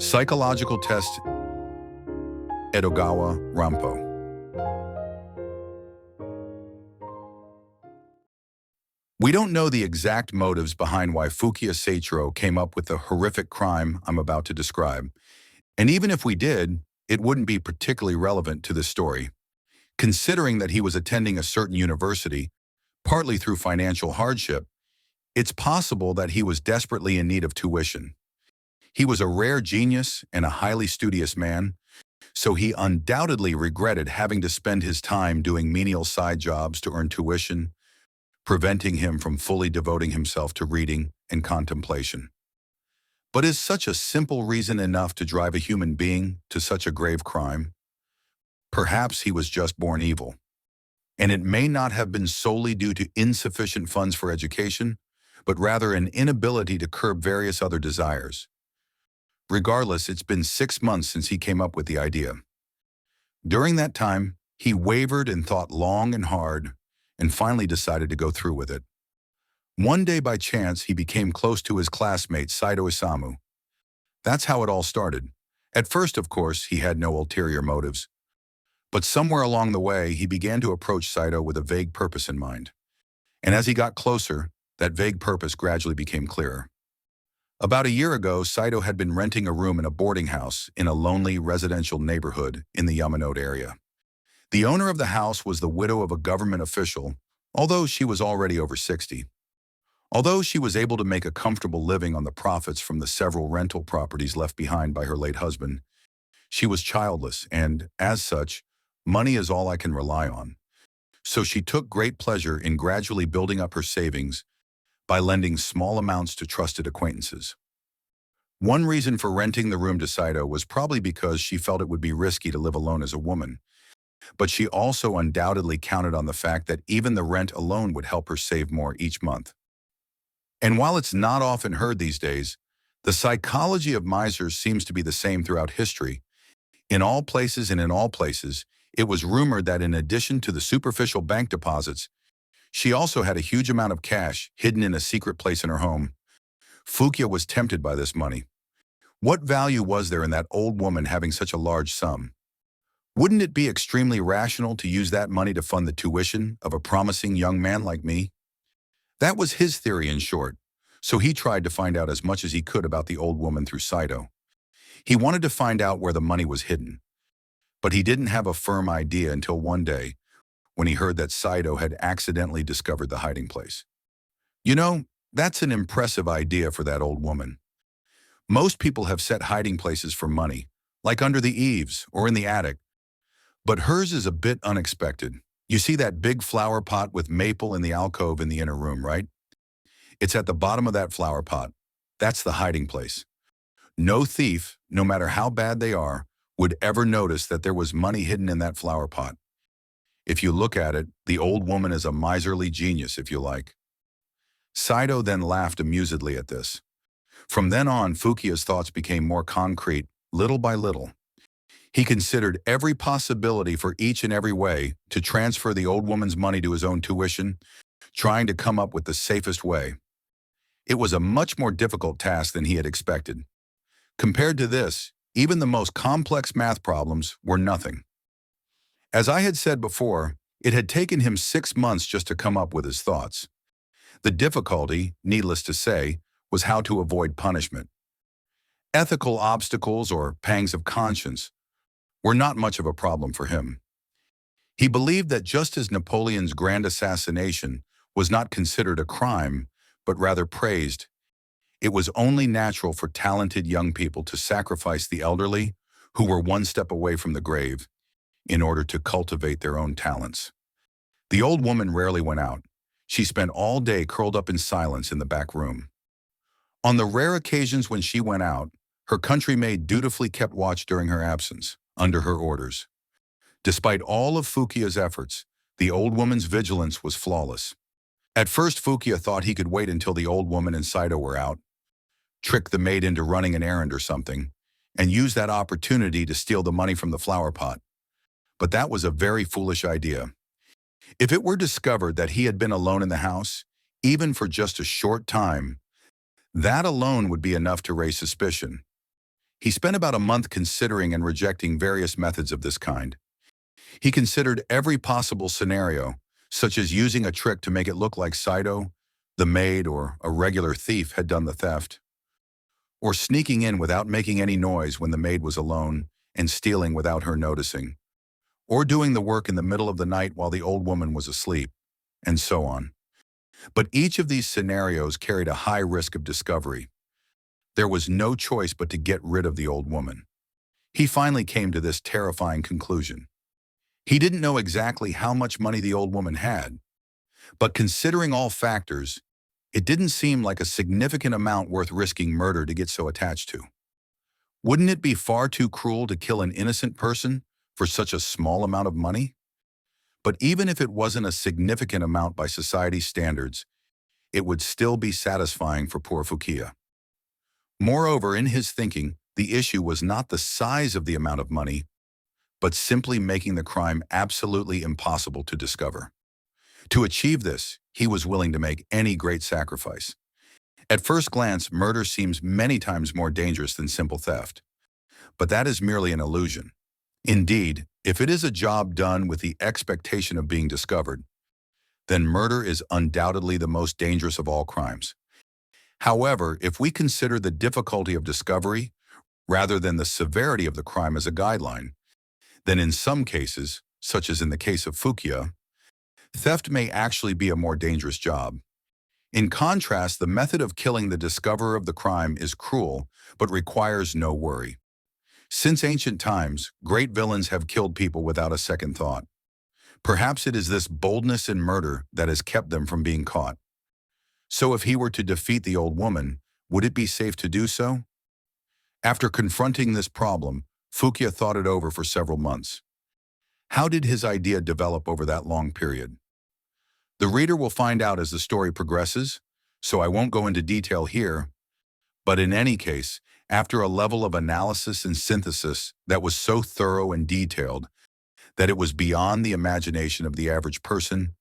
Psychological test Edogawa Rampo. We don't know the exact motives behind why Fukiya Seichiro came up with the horrific crime I'm about to describe. And even if we did, it wouldn't be particularly relevant to this story, considering that he was attending a certain university, partly through financial hardship. It's possible that he was desperately in need of tuition. He was a rare genius and a highly studious man, so he undoubtedly regretted having to spend his time doing menial side jobs to earn tuition, preventing him from fully devoting himself to reading and contemplation. But is such a simple reason enough to drive a human being to such a grave crime? Perhaps he was just born evil, and it may not have been solely due to insufficient funds for education, but rather an inability to curb various other desires. Regardless, it's been 6 months since he came up with the idea. During that time, he wavered and thought long and hard, and finally decided to go through with it. One day, by chance, he became close to his classmate, Saito Isamu. That's how it all started. At first, of course, he had no ulterior motives. But somewhere along the way, he began to approach Saito with a vague purpose in mind. And as he got closer, that vague purpose gradually became clearer. About a year ago, Saito had been renting a room in a boarding house in a lonely residential neighborhood in the Yamanote area. The owner of the house was the widow of a government official, although she was already over 60. Although she was able to make a comfortable living on the profits from the several rental properties left behind by her late husband, she was childless and, as such, money is all I can rely on. So she took great pleasure in gradually building up her savings by lending small amounts to trusted acquaintances. One reason for renting the room to Saito was probably because she felt it would be risky to live alone as a woman, but she also undoubtedly counted on the fact that even the rent alone would help her save more each month. And while it's not often heard these days, the psychology of misers seems to be the same throughout history. In all places and in all places, it was rumored that in addition to the superficial bank deposits, she also had a huge amount of cash hidden in a secret place in her home. Fukiya was tempted by this money. What value was there in that old woman having such a large sum? Wouldn't it be extremely rational to use that money to fund the tuition of a promising young man like me? That was his theory in short, so he tried to find out as much as he could about the old woman through Saito. He wanted to find out where the money was hidden, but he didn't have a firm idea until one day when he heard that Saito had accidentally discovered the hiding place. You know, that's an impressive idea for that old woman. Most people have set hiding places for money, like under the eaves or in the attic, but hers is a bit unexpected. You see that big flower pot with maple in the alcove in the inner room, right? It's at the bottom of that flower pot. That's the hiding place. No thief, no matter how bad they are, would ever notice that there was money hidden in that flower pot. If you look at it, the old woman is a miserly genius, if you like. Saito then laughed amusedly at this. From then on, Fukiya's thoughts became more concrete, little by little. He considered every possibility for each and every way to transfer the old woman's money to his own tuition, trying to come up with the safest way. It was a much more difficult task than he had expected. Compared to this, even the most complex math problems were nothing. As I had said before, it had taken him 6 months just to come up with his thoughts. The difficulty, needless to say, was how to avoid punishment. Ethical obstacles or pangs of conscience were not much of a problem for him. He believed that just as Napoleon's grand assassination was not considered a crime, but rather praised, it was only natural for talented young people to sacrifice the elderly, who were one step away from the grave, in order to cultivate their own talents. The old woman rarely went out. She spent all day curled up in silence in the back room. On the rare occasions when she went out, her country maid dutifully kept watch during her absence, under her orders. Despite all of Fukiya's efforts, the old woman's vigilance was flawless. At first, Fukiya thought he could wait until the old woman and Saito were out, trick the maid into running an errand or something, and use that opportunity to steal the money from the flower pot. But that was a very foolish idea. If it were discovered that he had been alone in the house, even for just a short time, that alone would be enough to raise suspicion. He spent about a month considering and rejecting various methods of this kind. He considered every possible scenario, such as using a trick to make it look like Saito, the maid, or a regular thief had done the theft, or sneaking in without making any noise when the maid was alone and stealing without her noticing, or doing the work in the middle of the night while the old woman was asleep, and so on. But each of these scenarios carried a high risk of discovery. There was no choice but to get rid of the old woman. He finally came to this terrifying conclusion. He didn't know exactly how much money the old woman had, but considering all factors, it didn't seem like a significant amount worth risking murder to get so attached to. Wouldn't it be far too cruel to kill an innocent person for such a small amount of money? But even if it wasn't a significant amount by society's standards, it would still be satisfying for poor Fukiya. Moreover, in his thinking, the issue was not the size of the amount of money, but simply making the crime absolutely impossible to discover. To achieve this, he was willing to make any great sacrifice. At first glance, murder seems many times more dangerous than simple theft. But that is merely an illusion. Indeed, if it is a job done with the expectation of being discovered, then murder is undoubtedly the most dangerous of all crimes. However, if we consider the difficulty of discovery rather than the severity of the crime as a guideline, then in some cases, such as in the case of Fukiya, theft may actually be a more dangerous job. In contrast, the method of killing the discoverer of the crime is cruel, but requires no worry. Since ancient times, great villains have killed people without a second thought. Perhaps it is this boldness in murder that has kept them from being caught. So if he were to defeat the old woman, would it be safe to do so? After confronting this problem, Fukiya thought it over for several months. How did his idea develop over that long period? The reader will find out as the story progresses, so I won't go into detail here. But in any case, after a level of analysis and synthesis that was so thorough and detailed that it was beyond the imagination of the average person,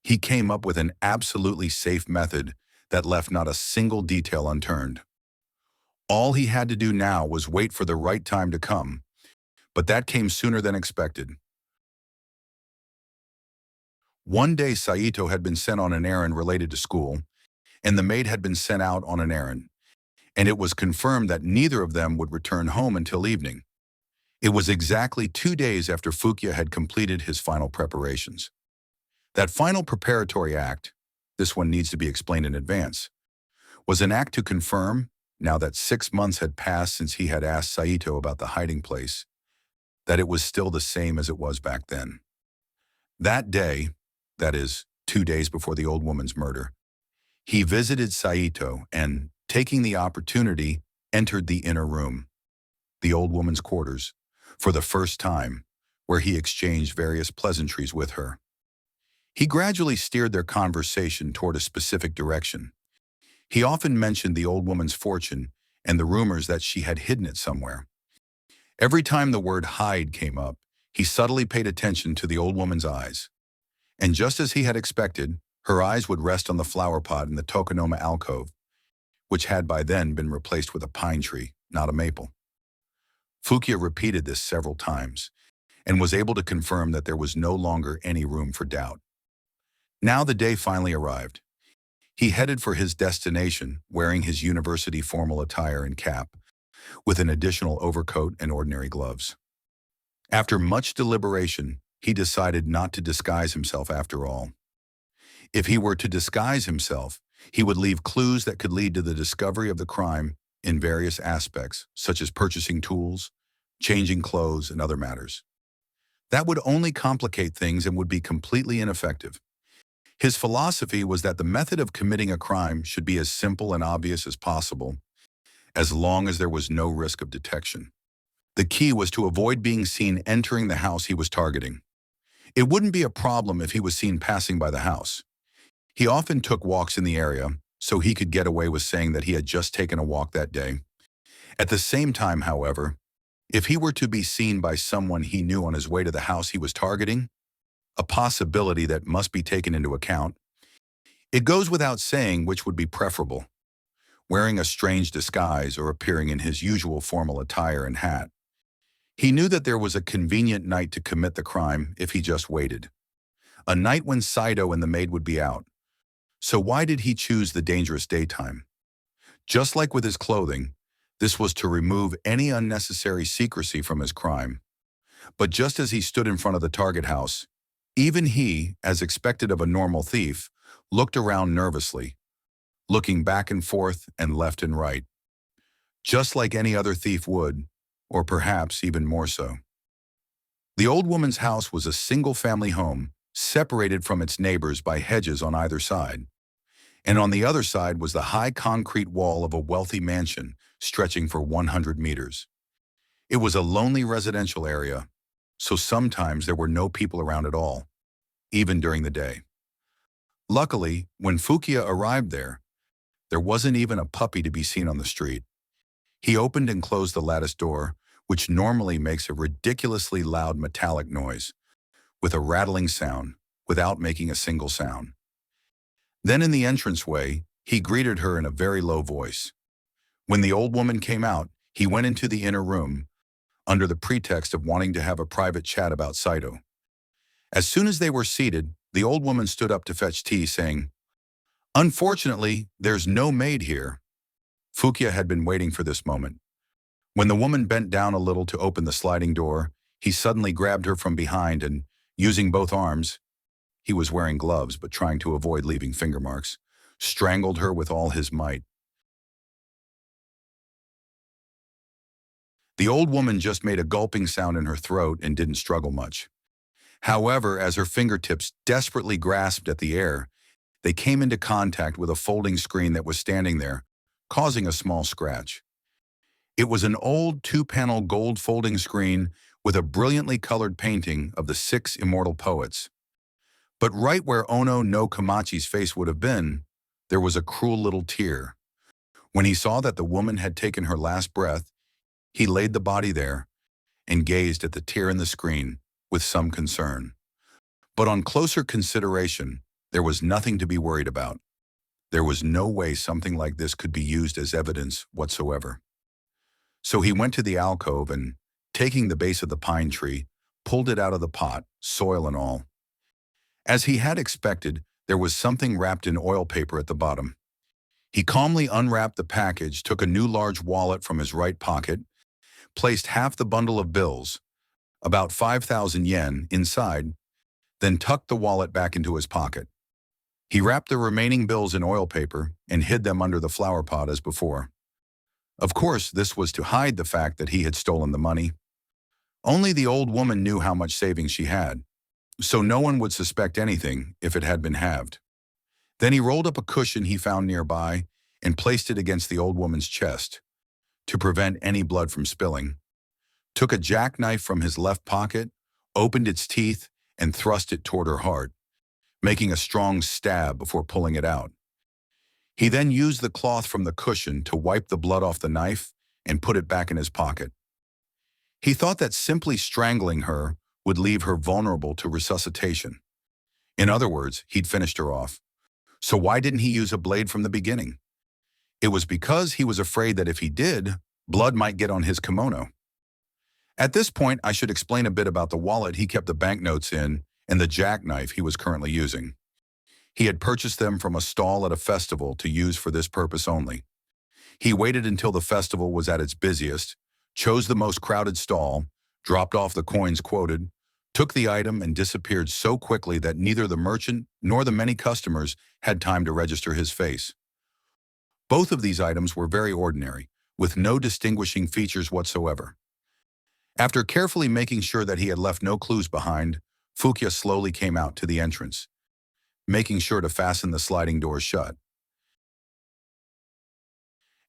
he came up with an absolutely safe method that left not a single detail unturned. All he had to do now was wait for the right time to come, but that came sooner than expected. One day, Saito had been sent on an errand related to school, and the maid had been sent out on an errand, and it was confirmed that neither of them would return home until evening. It was exactly 2 days after Fukiya had completed his final preparations. That final preparatory act, this one needs to be explained in advance, was an act to confirm, now that 6 months had passed since he had asked Saito about the hiding place, that it was still the same as it was back then. That day, that is, 2 days before the old woman's murder, he visited Saito and, taking the opportunity, entered the inner room, the old woman's quarters, for the first time, where he exchanged various pleasantries with her. He gradually steered their conversation toward a specific direction. He often mentioned the old woman's fortune and the rumors that she had hidden it somewhere. Every time the word hide came up, he subtly paid attention to the old woman's eyes. And just as he had expected, her eyes would rest on the flower pot in the Tokonoma alcove, which had by then been replaced with a pine tree, not a maple. Fukiya repeated this several times, and was able to confirm that there was no longer any room for doubt. Now the day finally arrived. He headed for his destination, wearing his university formal attire and cap, with an additional overcoat and ordinary gloves. After much deliberation, he decided not to disguise himself after all. If he were to disguise himself, he would leave clues that could lead to the discovery of the crime in various aspects, such as purchasing tools, changing clothes, and other matters. That would only complicate things and would be completely ineffective. His philosophy was that the method of committing a crime should be as simple and obvious as possible, as long as there was no risk of detection. The key was to avoid being seen entering the house he was targeting. It wouldn't be a problem if he was seen passing by the house. He often took walks in the area, so he could get away with saying that he had just taken a walk that day. At the same time, however, if he were to be seen by someone he knew on his way to the house he was targeting, a possibility that must be taken into account, it goes without saying which would be preferable. wearing a strange disguise or appearing in his usual formal attire and hat. He knew that there was a convenient night to commit the crime if he just waited. A night when Saito and the maid would be out. So why did he choose the dangerous daytime? Just like with his clothing, this was to remove any unnecessary secrecy from his crime. But just as he stood in front of the target house, even he, as expected of a normal thief, looked around nervously, looking back and forth and left and right, just like any other thief would, or perhaps even more so. The old woman's house was a single-family home, separated from its neighbors by hedges on either side. And on the other side was the high concrete wall of a wealthy mansion stretching for 100 meters. It was a lonely residential area, so sometimes there were no people around at all, even during the day. Luckily, when Fukia arrived there wasn't even a puppy to be seen on the street. He opened and closed the lattice door, which normally makes a ridiculously loud metallic noise, with a rattling sound, without making a single sound. Then in the entranceway, he greeted her in a very low voice. When the old woman came out, he went into the inner room, under the pretext of wanting to have a private chat about Saito. As soon as they were seated, the old woman stood up to fetch tea, saying, "Unfortunately, there's no maid here." Fukia had been waiting for this moment. When the woman bent down a little to open the sliding door, he suddenly grabbed her from behind and, using both arms, he was wearing gloves but trying to avoid leaving finger marks, strangled her with all his might. The old woman just made a gulping sound in her throat and didn't struggle much. However, as her fingertips desperately grasped at the air, they came into contact with a folding screen that was standing there, causing a small scratch. It was an old two-panel gold folding screen with a brilliantly colored painting of the 6 immortal poets. But right where Ono no Kamachi's face would have been, there was a cruel little tear. When he saw that the woman had taken her last breath, he laid the body there and gazed at the tear in the screen with some concern. But on closer consideration, there was nothing to be worried about. There was no way something like this could be used as evidence whatsoever. So he went to the alcove and, taking the base of the pine tree, pulled it out of the pot, soil and all. As he had expected, there was something wrapped in oil paper at the bottom. He calmly unwrapped the package, took a new large wallet from his right pocket, placed half the bundle of bills, about 5,000 yen, inside, then tucked the wallet back into his pocket. He wrapped the remaining bills in oil paper and hid them under the flower pot as before. Of course, this was to hide the fact that he had stolen the money. Only the old woman knew how much savings she had, so no one would suspect anything if it had been halved. Then he rolled up a cushion he found nearby and placed it against the old woman's chest to prevent any blood from spilling, took a jackknife from his left pocket, opened its teeth, and thrust it toward her heart, making a strong stab before pulling it out. He then used the cloth from the cushion to wipe the blood off the knife and put it back in his pocket. He thought that simply strangling her would leave her vulnerable to resuscitation. In other words, he'd finished her off. So why didn't he use a blade from the beginning? It was because he was afraid that if he did, blood might get on his kimono. At this point, I should explain a bit about the wallet he kept the banknotes in and the jackknife he was currently using. He had purchased them from a stall at a festival to use for this purpose only. He waited until the festival was at its busiest, chose the most crowded stall, dropped off the coins quoted, took the item and disappeared so quickly that neither the merchant nor the many customers had time to register his face. Both of these items were very ordinary, with no distinguishing features whatsoever. After carefully making sure that he had left no clues behind, Fukia slowly came out to the entrance, making sure to fasten the sliding doors shut.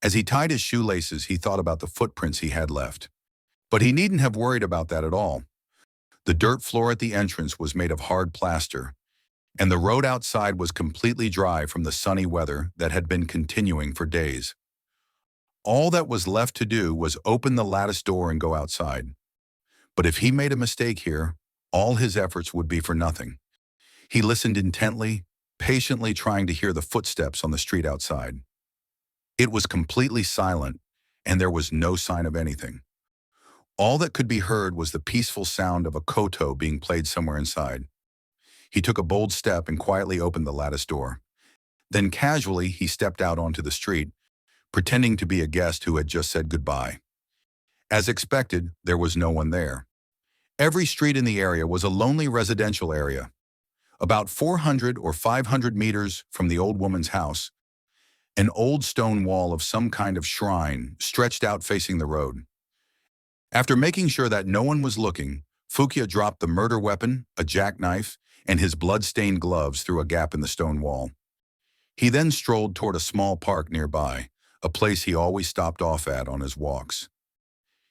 As he tied his shoelaces, he thought about the footprints he had left. But he needn't have worried about that at all. The dirt floor at the entrance was made of hard plaster, and the road outside was completely dry from the sunny weather that had been continuing for days. All that was left to do was open the lattice door and go outside. But if he made a mistake here, all his efforts would be for nothing. He listened intently, patiently trying to hear the footsteps on the street outside. It was completely silent, and there was no sign of anything. All that could be heard was the peaceful sound of a koto being played somewhere inside. He took a bold step and quietly opened the lattice door. Then casually, he stepped out onto the street, pretending to be a guest who had just said goodbye. As expected, there was no one there. Every street in the area was a lonely residential area. About 400 or 500 meters from the old woman's house, an old stone wall of some kind of shrine stretched out facing the road. After making sure that no one was looking, Fukia dropped the murder weapon, a jackknife, and his blood-stained gloves through a gap in the stone wall. He then strolled toward a small park nearby, a place he always stopped off at on his walks.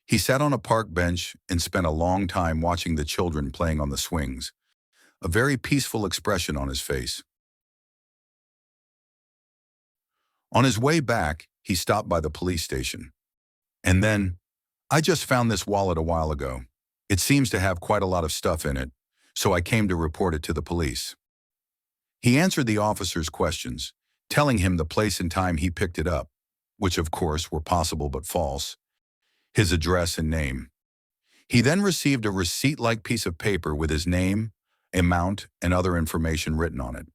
He sat on a park bench and spent a long time watching the children playing on the swings, a very peaceful expression on his face. On his way back, he stopped by the police station. And then, "I just found this wallet a while ago. It seems to have quite a lot of stuff in it, so I came to report it to the police." He answered the officer's questions, telling him the place and time he picked it up, which of course were possible but false, his address and name. He then received a receipt-like piece of paper with his name, amount, and other information written on it.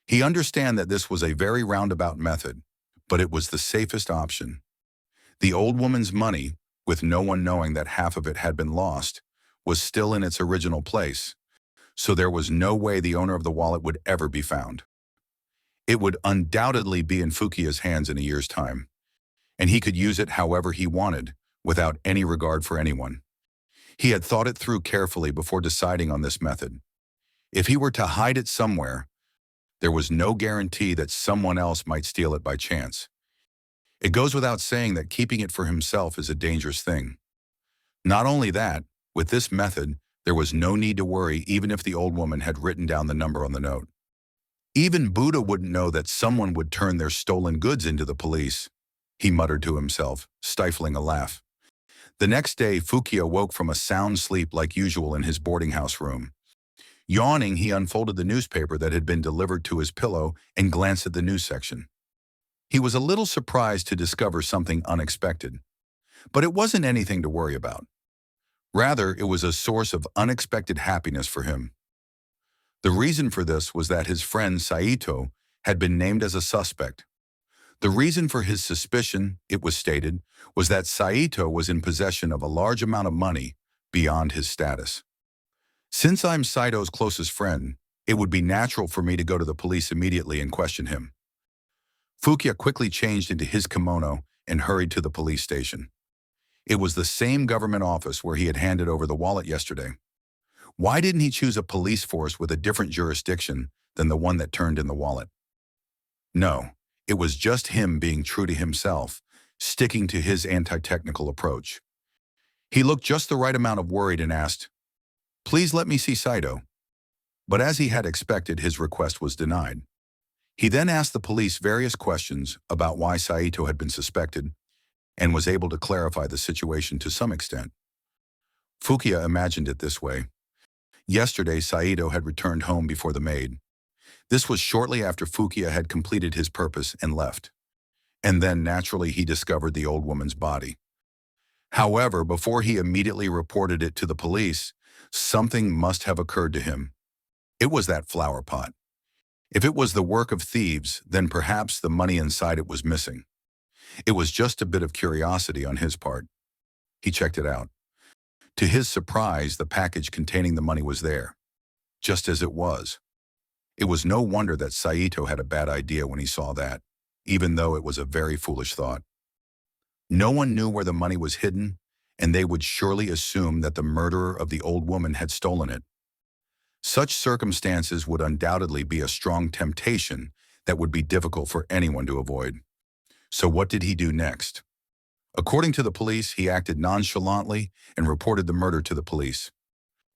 He understood that this was a very roundabout method, but it was the safest option. The old woman's money, with no one knowing that half of it had been lost, was still in its original place, so there was no way the owner of the wallet would ever be found. It would undoubtedly be in Fukia's hands in a year's time, and he could use it however he wanted, without any regard for anyone. He had thought it through carefully before deciding on this method. If he were to hide it somewhere, there was no guarantee that someone else might steal it by chance. It goes without saying that keeping it for himself is a dangerous thing. Not only that, with this method, there was no need to worry even if the old woman had written down the number on the note. Even Buddha wouldn't know that someone would turn their stolen goods into the police, he muttered to himself, stifling a laugh. The next day, Fukia woke from a sound sleep like usual in his boarding house room. Yawning, he unfolded the newspaper that had been delivered to his pillow and glanced at the news section. He was a little surprised to discover something unexpected, but it wasn't anything to worry about. Rather, it was a source of unexpected happiness for him. The reason for this was that his friend Saito had been named as a suspect. The reason for his suspicion, it was stated, was that Saito was in possession of a large amount of money beyond his status. "Since I'm Saito's closest friend, it would be natural for me to go to the police immediately and question him." Fukia quickly changed into his kimono and hurried to the police station. It was the same government office where he had handed over the wallet yesterday. Why didn't he choose a police force with a different jurisdiction than the one that turned in the wallet? No, it was just him being true to himself, sticking to his anti-technical approach. He looked just the right amount of worried and asked, "Please let me see Saito." But as he had expected, his request was denied. He then asked the police various questions about why Saito had been suspected and was able to clarify the situation to some extent. Fukia imagined it this way. Yesterday, Saito had returned home before the maid. This was shortly after Fukia had completed his purpose and left. And then, naturally, he discovered the old woman's body. However, before he immediately reported it to the police, something must have occurred to him. It was that flower pot. If it was the work of thieves, then perhaps the money inside it was missing. It was just a bit of curiosity on his part. He checked it out. To his surprise, the package containing the money was there, just as it was. It was no wonder that Saito had a bad idea when he saw that, even though it was a very foolish thought. No one knew where the money was hidden, and they would surely assume that the murderer of the old woman had stolen it. Such circumstances would undoubtedly be a strong temptation that would be difficult for anyone to avoid. So what did he do next? According to the police, he acted nonchalantly and reported the murder to the police.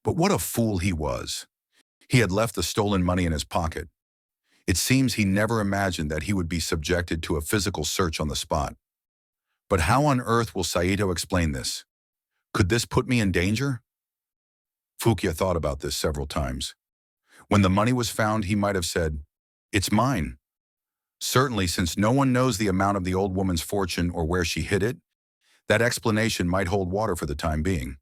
But what a fool he was. He had left the stolen money in his pocket. It seems he never imagined that he would be subjected to a physical search on the spot. But how on earth will Saito explain this? Could this put me in danger? Fukia thought about this several times. When the money was found, he might have said, "It's mine." Certainly, since no one knows the amount of the old woman's fortune or where she hid it, that explanation might hold water for the time being.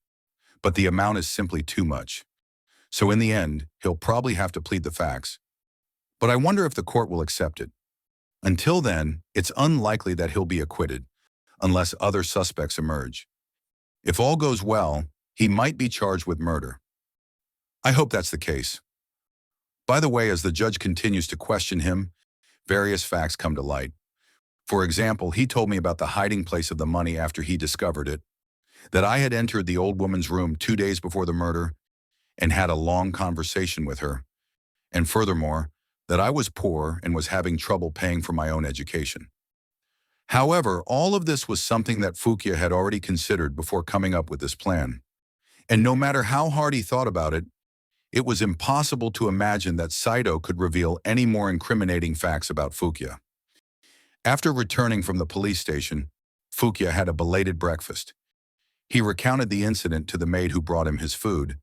But the amount is simply too much. So in the end, he'll probably have to plead the facts. But I wonder if the court will accept it. Until then, it's unlikely that he'll be acquitted, unless other suspects emerge. If all goes well, he might be charged with murder. I hope that's the case. By the way, as the judge continues to question him, various facts come to light. For example, he told me about the hiding place of the money after he discovered it, that I had entered the old woman's room 2 days before the murder and had a long conversation with her, and furthermore, that I was poor and was having trouble paying for my own education. However, all of this was something that Fukuya had already considered before coming up with this plan. And no matter how hard he thought about it, it was impossible to imagine that Saito could reveal any more incriminating facts about Fukuya. After returning from the police station, Fukuya had a belated breakfast. He recounted the incident to the maid who brought him his food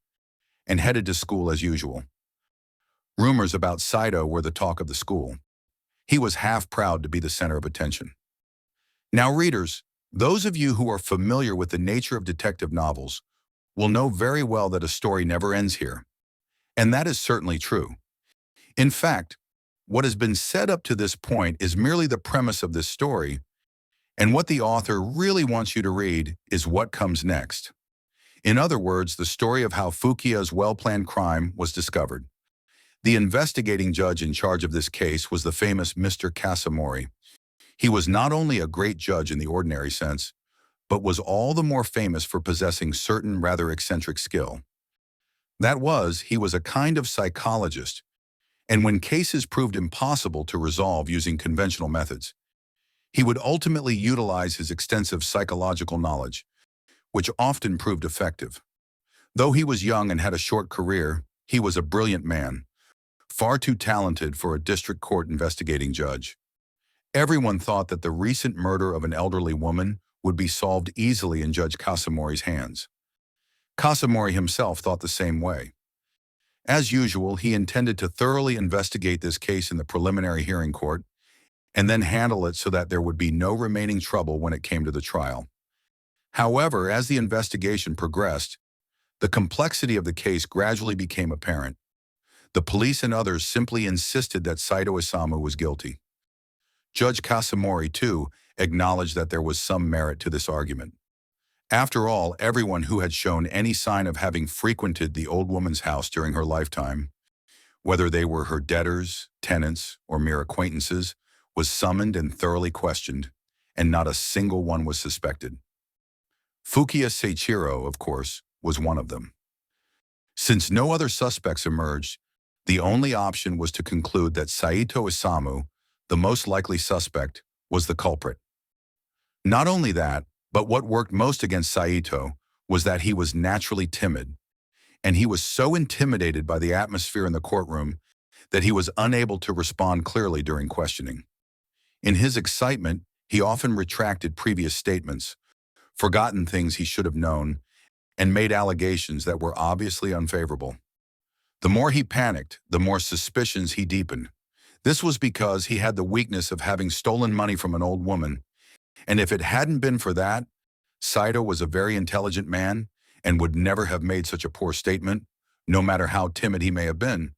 and headed to school as usual. Rumors about Saito were the talk of the school. He was half proud to be the center of attention. Now, readers, those of you who are familiar with the nature of detective novels will know very well that a story never ends here. And that is certainly true. In fact, what has been said up to this point is merely the premise of this story, and what the author really wants you to read is what comes next. In other words, the story of how Fukuya's well-planned crime was discovered. The investigating judge in charge of this case was the famous Mr. Kasumori. He was not only a great judge in the ordinary sense, but was all the more famous for possessing certain rather eccentric skill. That was, he was a kind of psychologist, and when cases proved impossible to resolve using conventional methods, he would ultimately utilize his extensive psychological knowledge, which often proved effective. Though he was young and had a short career, he was a brilliant man, far too talented for a district court investigating judge. Everyone thought that the recent murder of an elderly woman would be solved easily in Judge Kasumori's hands. Kasumori himself thought the same way. As usual, he intended to thoroughly investigate this case in the preliminary hearing court and then handle it so that there would be no remaining trouble when it came to the trial. However, as the investigation progressed, the complexity of the case gradually became apparent. The police and others simply insisted that Saito Isamu was guilty. Judge Kasumori, too, acknowledged that there was some merit to this argument. After all, everyone who had shown any sign of having frequented the old woman's house during her lifetime, whether they were her debtors, tenants, or mere acquaintances, was summoned and thoroughly questioned, and not a single one was suspected. Fukuya Seichiro, of course, was one of them. Since no other suspects emerged, the only option was to conclude that Saito Isamu, the most likely suspect, was the culprit. Not only that, but what worked most against Saito was that he was naturally timid, and he was so intimidated by the atmosphere in the courtroom that he was unable to respond clearly during questioning. In his excitement, he often retracted previous statements, forgotten things he should have known, and made allegations that were obviously unfavorable. The more he panicked, the more suspicions he deepened. This was because he had the weakness of having stolen money from an old woman, and if it hadn't been for that, Saito was a very intelligent man and would never have made such a poor statement, no matter how timid he may have been.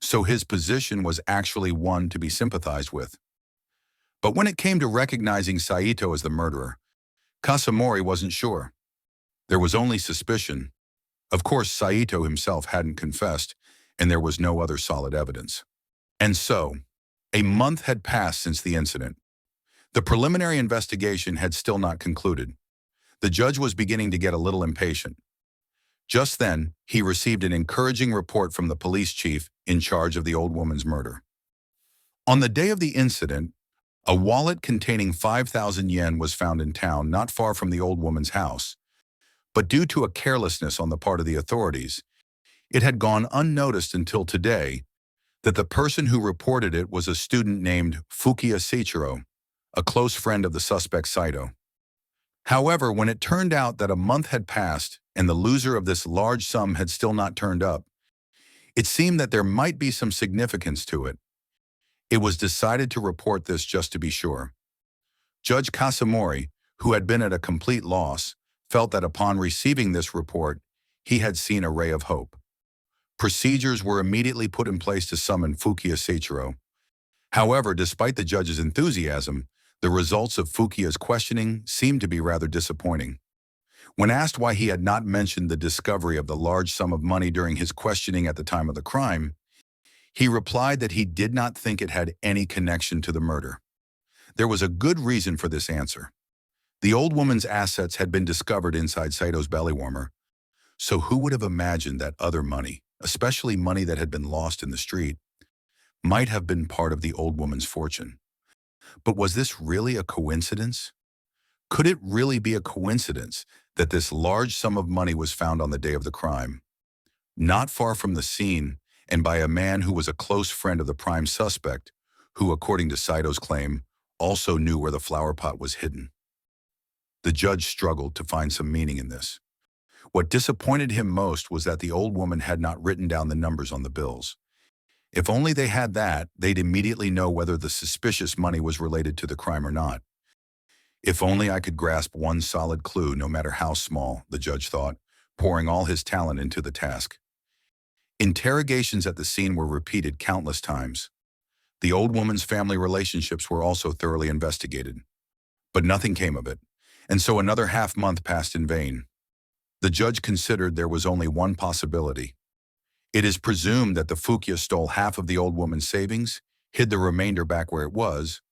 So his position was actually one to be sympathized with. But when it came to recognizing Saito as the murderer, Kasumori wasn't sure. There was only suspicion. Of course, Saito himself hadn't confessed, and there was no other solid evidence. And so, a month had passed since the incident. The preliminary investigation had still not concluded. The judge was beginning to get a little impatient. Just then, he received an encouraging report from the police chief in charge of the old woman's murder. On the day of the incident, a wallet containing 5,000 yen was found in town not far from the old woman's house. But due to a carelessness on the part of the authorities, it had gone unnoticed until today that the person who reported it was a student named Fukuya Seichiro, a close friend of the suspect Saito. However, when it turned out that a month had passed and the loser of this large sum had still not turned up, it seemed that there might be some significance to it. It was decided to report this just to be sure. Judge Kasamori, who had been at a complete loss, felt that upon receiving this report, he had seen a ray of hope. Procedures were immediately put in place to summon Fukiya Seichiro. However, despite the judge's enthusiasm, the results of Fukiya's questioning seemed to be rather disappointing. When asked why he had not mentioned the discovery of the large sum of money during his questioning at the time of the crime, he replied that he did not think it had any connection to the murder. There was a good reason for this answer. The old woman's assets had been discovered inside Saito's belly warmer, so who would have imagined that other money, especially money that had been lost in the street, might have been part of the old woman's fortune? But was this really a coincidence? Could it really be a coincidence that this large sum of money was found on the day of the crime, not far from the scene, and by a man who was a close friend of the prime suspect, who, according to Saito's claim, also knew where the flower pot was hidden? The judge struggled to find some meaning in this. What disappointed him most was that the old woman had not written down the numbers on the bills. If only they had that, they'd immediately know whether the suspicious money was related to the crime or not. If only I could grasp one solid clue, no matter how small, the judge thought, pouring all his talent into the task. Interrogations at the scene were repeated countless times. The old woman's family relationships were also thoroughly investigated. But nothing came of it, and so another half-month passed in vain. The judge considered there was only one possibility. It is presumed that the Fukiya stole half of the old woman's savings, hid the remainder back where it was,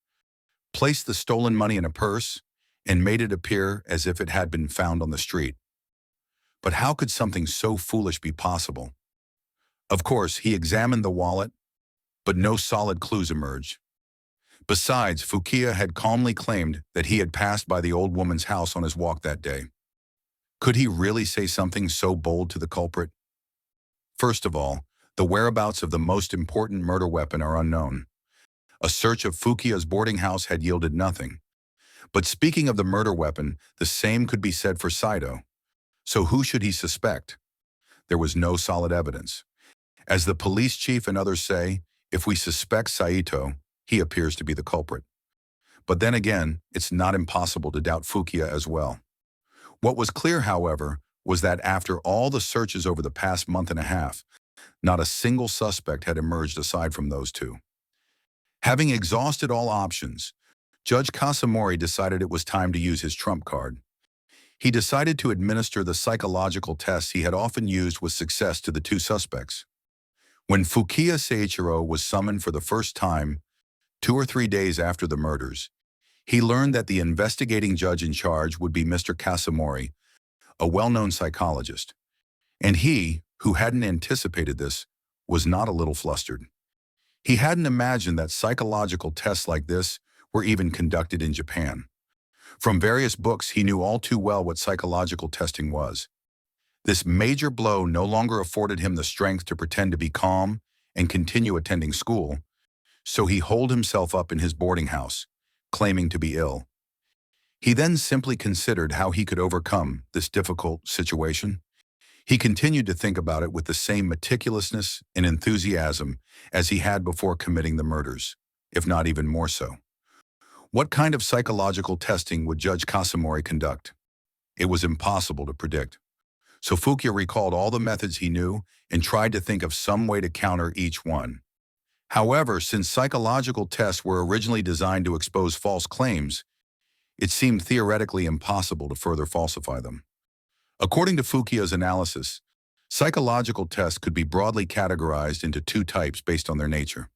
placed the stolen money in a purse, and made it appear as if it had been found on the street. But how could something so foolish be possible? Of course, he examined the wallet, but no solid clues emerged. Besides, Fukiya had calmly claimed that he had passed by the old woman's house on his walk that day. Could he really say something so bold to the culprit? First of all, the whereabouts of the most important murder weapon are unknown. A search of Fukiya's boarding house had yielded nothing. But speaking of the murder weapon, the same could be said for Saito. So who should he suspect? There was no solid evidence. As the police chief and others say, if we suspect Saito, he appears to be the culprit. But then again, it's not impossible to doubt Fukiya as well. What was clear, however, was that after all the searches over the past month and a half, not a single suspect had emerged aside from those two. Having exhausted all options, Judge Kasamori decided it was time to use his trump card. He decided to administer the psychological tests he had often used with success to the two suspects. When Fukiya Seichiro was summoned for the first time, 2 or 3 days after the murders, he learned that the investigating judge in charge would be Mr. Kasamori, a well-known psychologist. And he, who hadn't anticipated this, was not a little flustered. He hadn't imagined that psychological tests like this were even conducted in Japan. From various books, he knew all too well what psychological testing was. This major blow no longer afforded him the strength to pretend to be calm and continue attending school, so he holed himself up in his boarding house, claiming to be ill. He then simply considered how he could overcome this difficult situation. He continued to think about it with the same meticulousness and enthusiasm as he had before committing the murders, if not even more so. What kind of psychological testing would Judge Kasamori conduct? It was impossible to predict. So Fukiya recalled all the methods he knew and tried to think of some way to counter each one. However, since psychological tests were originally designed to expose false claims, it seemed theoretically impossible to further falsify them. According to Fukiya's analysis, psychological tests could be broadly categorized into 2 types based on their nature.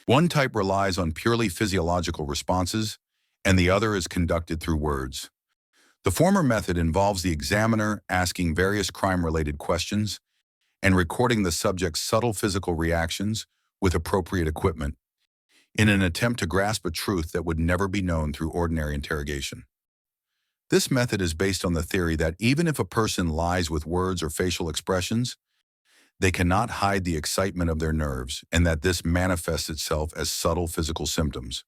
One type relies on purely physiological responses, and the other is conducted through words. The former method involves the examiner asking various crime-related questions and recording the subject's subtle physical reactions with appropriate equipment, in an attempt to grasp a truth that would never be known through ordinary interrogation. This method is based on the theory that even if a person lies with words or facial expressions, they cannot hide the excitement of their nerves, and that this manifests itself as subtle physical symptoms.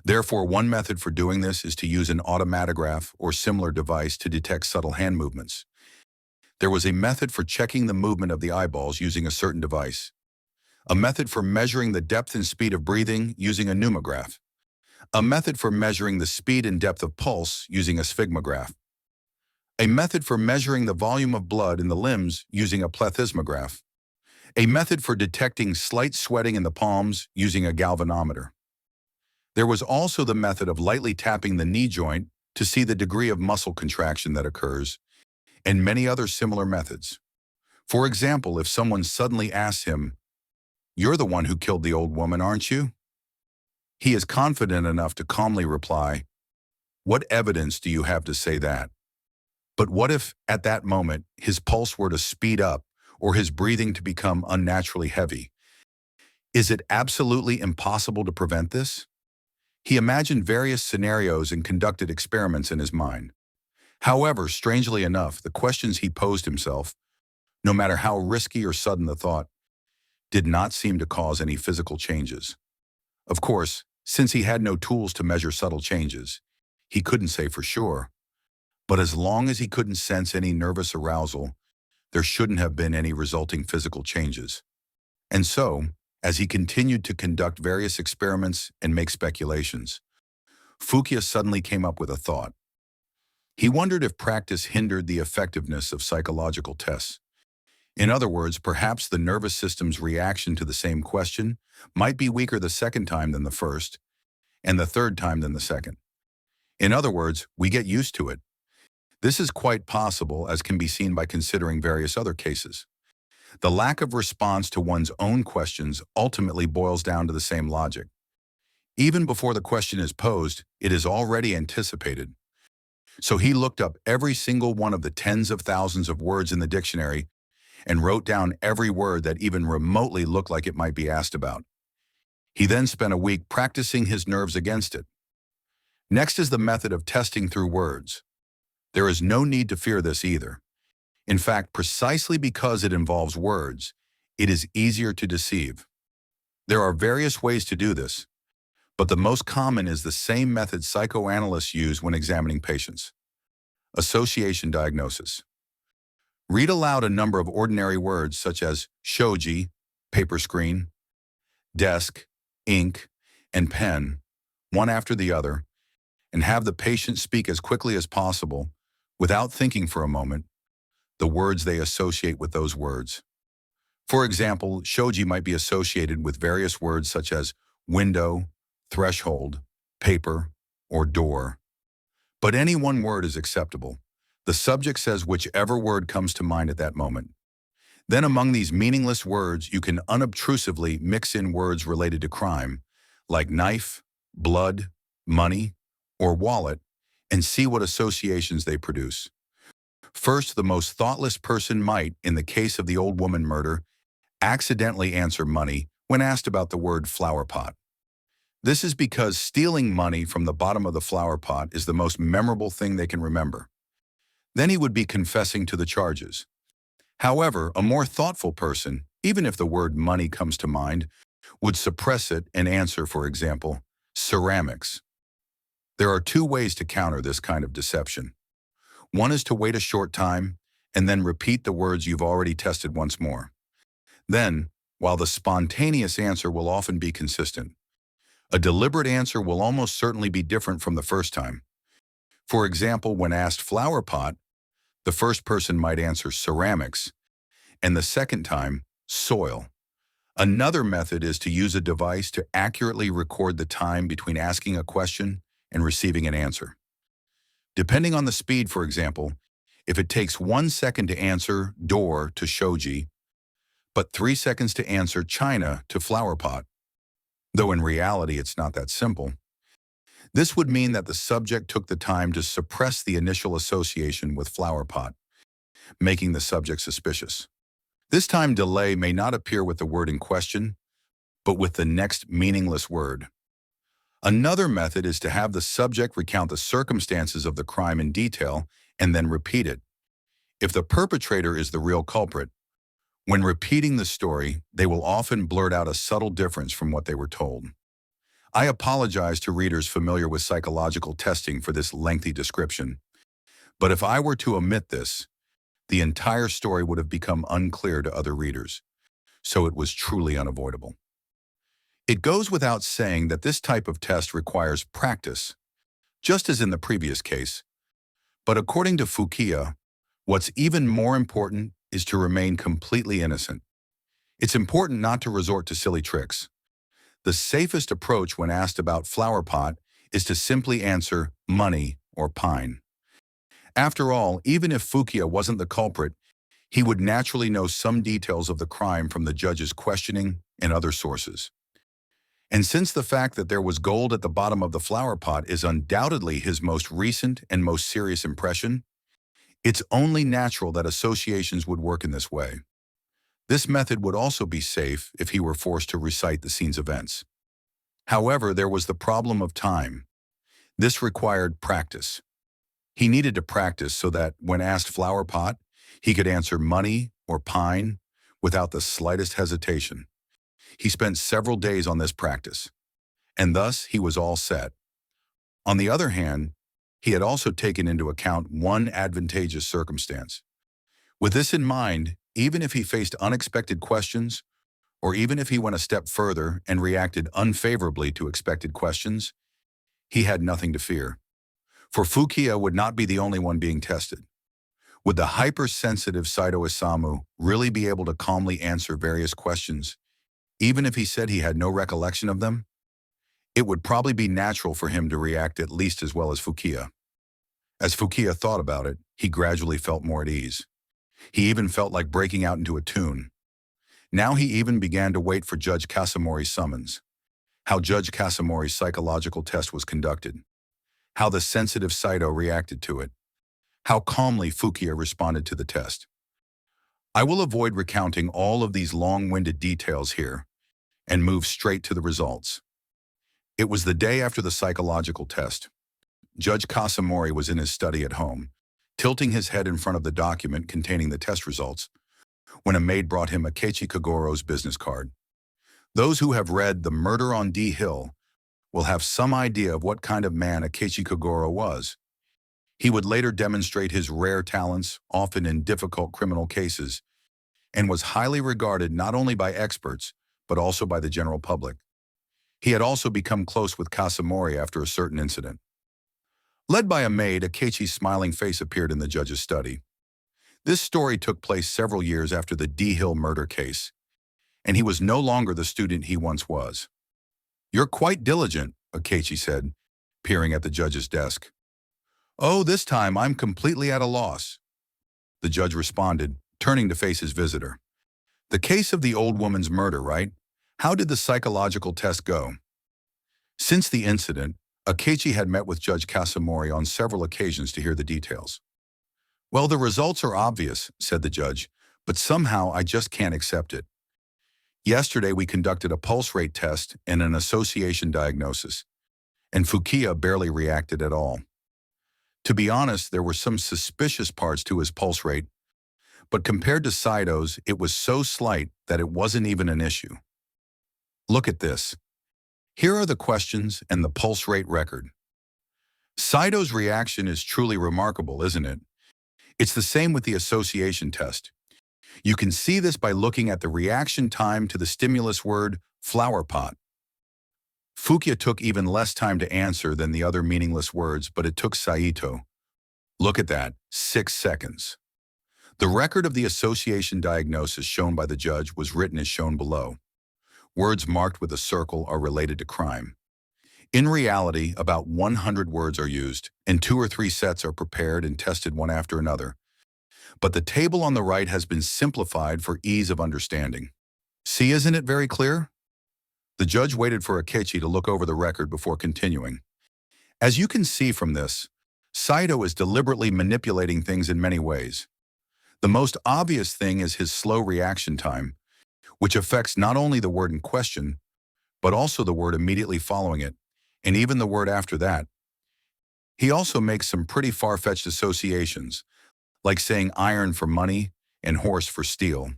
Therefore, one method for doing this is to use an automatograph or similar device to detect subtle hand movements. There was a method for checking the movement of the eyeballs using a certain device. a method for measuring the depth and speed of breathing using a pneumograph, a method for measuring the speed and depth of pulse using a sphygmograph, a method for measuring the volume of blood in the limbs using a plethysmograph, a method for detecting slight sweating in the palms using a galvanometer. There was also the method of lightly tapping the knee joint to see the degree of muscle contraction that occurs, and many other similar methods. For example, if someone suddenly asks him, "You're the one who killed the old woman, aren't you?" He is confident enough to calmly reply, "What evidence do you have to say that?" But what if, at that moment, his pulse were to speed up or his breathing to become unnaturally heavy? Is it absolutely impossible to prevent this? He imagined various scenarios and conducted experiments in his mind. However, strangely enough, the questions he posed himself, no matter how risky or sudden the thought, did not seem to cause any physical changes. Of course, since he had no tools to measure subtle changes, he couldn't say for sure. But as long as he couldn't sense any nervous arousal, there shouldn't have been any resulting physical changes. And so, as he continued to conduct various experiments and make speculations, Fukia suddenly came up with a thought. He wondered if practice hindered the effectiveness of psychological tests. In other words, perhaps the nervous system's reaction to the same question might be weaker the second time than the first, and the third time than the second. In other words, we get used to it. This is quite possible, as can be seen by considering various other cases. The lack of response to one's own questions ultimately boils down to the same logic. Even before the question is posed, it is already anticipated. So he looked up every single one of the tens of thousands of words in the dictionary and wrote down every word that even remotely looked like it might be asked about. He then spent a week practicing his nerves against it. Next is the method of testing through words. There is no need to fear this either. In fact, precisely because it involves words, it is easier to deceive. There are various ways to do this, but the most common is the same method psychoanalysts use when examining patients. Association diagnosis. Read aloud a number of ordinary words such as shoji, paper screen, desk, ink, and pen, one after the other, and have the patient speak as quickly as possible, without thinking for a moment, the words they associate with those words. For example, shoji might be associated with various words such as window, threshold, paper, or door. But any one word is acceptable. The subject says whichever word comes to mind at that moment. Then among these meaningless words, you can unobtrusively mix in words related to crime, like knife, blood, money, or wallet, and see what associations they produce. First, the most thoughtless person might, in the case of the old woman murder, accidentally answer money when asked about the word flower pot. This is because stealing money from the bottom of the flower pot is the most memorable thing they can remember. Then he would be confessing to the charges. However, a more thoughtful person, even if the word money comes to mind, would suppress it and answer, for example, ceramics. There are two ways to counter this kind of deception. One is to wait a short time and then repeat the words you've already tested once more. Then, while the spontaneous answer will often be consistent, a deliberate answer will almost certainly be different from the first time. For example, when asked flower pot, the first person might answer ceramics, and the second time, soil. Another method is to use a device to accurately record the time between asking a question and receiving an answer. Depending on the speed, for example, if it takes 1 second to answer door to shoji, but 3 seconds to answer china to flower pot, though in reality it's not that simple, this would mean that the subject took the time to suppress the initial association with flower pot, making the subject suspicious. This time delay may not appear with the word in question, but with the next meaningless word. Another method is to have the subject recount the circumstances of the crime in detail and then repeat it. If the perpetrator is the real culprit, when repeating the story, they will often blurt out a subtle difference from what they were told. I apologize to readers familiar with psychological testing for this lengthy description, but if I were to omit this, the entire story would have become unclear to other readers. so it was truly unavoidable. It goes without saying that this type of test requires practice, just as in the previous case. But according to Fukiya, what's even more important is to remain completely innocent. It's important not to resort to silly tricks. The safest approach when asked about flower pot is to simply answer money or pine. After all, even if Fukiya wasn't the culprit, he would naturally know some details of the crime from the judge's questioning and other sources. And since the fact that there was gold at the bottom of the flower pot is undoubtedly his most recent and most serious impression, it's only natural that associations would work in this way. This method would also be safe if he were forced to recite the scene's events. However, there was the problem of time. This required practice. He needed to practice so that, when asked flower pot, he could answer money or pine without the slightest hesitation. He spent several days on this practice, and thus he was all set. On the other hand, he had also taken into account one advantageous circumstance. With this in mind, even if he faced unexpected questions, or even if he went a step further and reacted unfavorably to expected questions, he had nothing to fear. For Fukiya would not be the only one being tested. Would the hypersensitive Saito Isamu really be able to calmly answer various questions, even if he said he had no recollection of them? It would probably be natural for him to react at least as well as Fukiya. As Fukiya thought about it, he gradually felt more at ease. He even felt like breaking out into a tune. Now he even began to wait for Judge Kasamori's summons. How Judge Kasamori's psychological test was conducted. How the sensitive Saito reacted to it. How calmly Fukiya responded to the test. I will avoid recounting all of these long-winded details here and move straight to the results. It was the day after the psychological test. Judge Kasamori was in his study at home, tilting his head in front of the document containing the test results, when a maid brought him Akechi Kagoro's business card. Those who have read The Murder on D Hill will have some idea of what kind of man Akechi Kagoro was. He would later demonstrate his rare talents, often in difficult criminal cases, and was highly regarded not only by experts, but also by the general public. He had also become close with Kasamori after a certain incident. Led by a maid, Akechi's smiling face appeared in the judge's study. This story took place several years after the D Hill murder case, and he was no longer the student he once was. "You're quite diligent," Akechi said, peering at the judge's desk. "Oh, this time I'm completely at a loss," the judge responded, turning to face his visitor. "The case of the old woman's murder, right? How did the psychological test go?" Since the incident, Akechi had met with Judge Kasamori on several occasions to hear the details. "Well, the results are obvious," said the judge, "but somehow I just can't accept it. Yesterday we conducted a pulse rate test and an association diagnosis, and Fukiya barely reacted at all. To be honest, there were some suspicious parts to his pulse rate, but compared to Saito's, it was so slight that it wasn't even an issue. Look at this. Here are the questions and the pulse rate record. Saito's reaction is truly remarkable, isn't it? It's the same with the association test. You can see this by looking at the reaction time to the stimulus word flower pot. Fukiya took even less time to answer than the other meaningless words, but it took Saito. Look at that, 6 seconds. The record of the association diagnosis shown by the judge was written as shown below. Words marked with a circle are related to crime. In reality, about 100 words are used, and 2 or 3 sets are prepared and tested one after another. But the table on the right has been simplified for ease of understanding. See, isn't it very clear? The judge waited for Akechi to look over the record before continuing. As you can see from this, Saito is deliberately manipulating things in many ways. The most obvious thing is his slow reaction time, which affects not only the word in question, but also the word immediately following it, and even the word after that. He also makes some pretty far-fetched associations, like saying iron for money and horse for steel.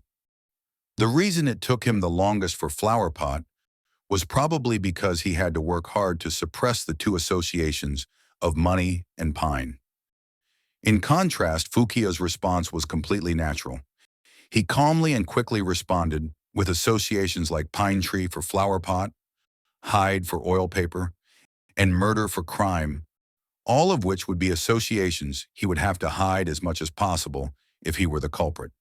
The reason it took him the longest for flower pot was probably because he had to work hard to suppress the 2 associations of money and pine. In contrast, Fukiya's response was completely natural. He calmly and quickly responded, with associations like pine tree for flower pot, hide for oil paper, and murder for crime, all of which would be associations he would have to hide as much as possible if he were the culprit.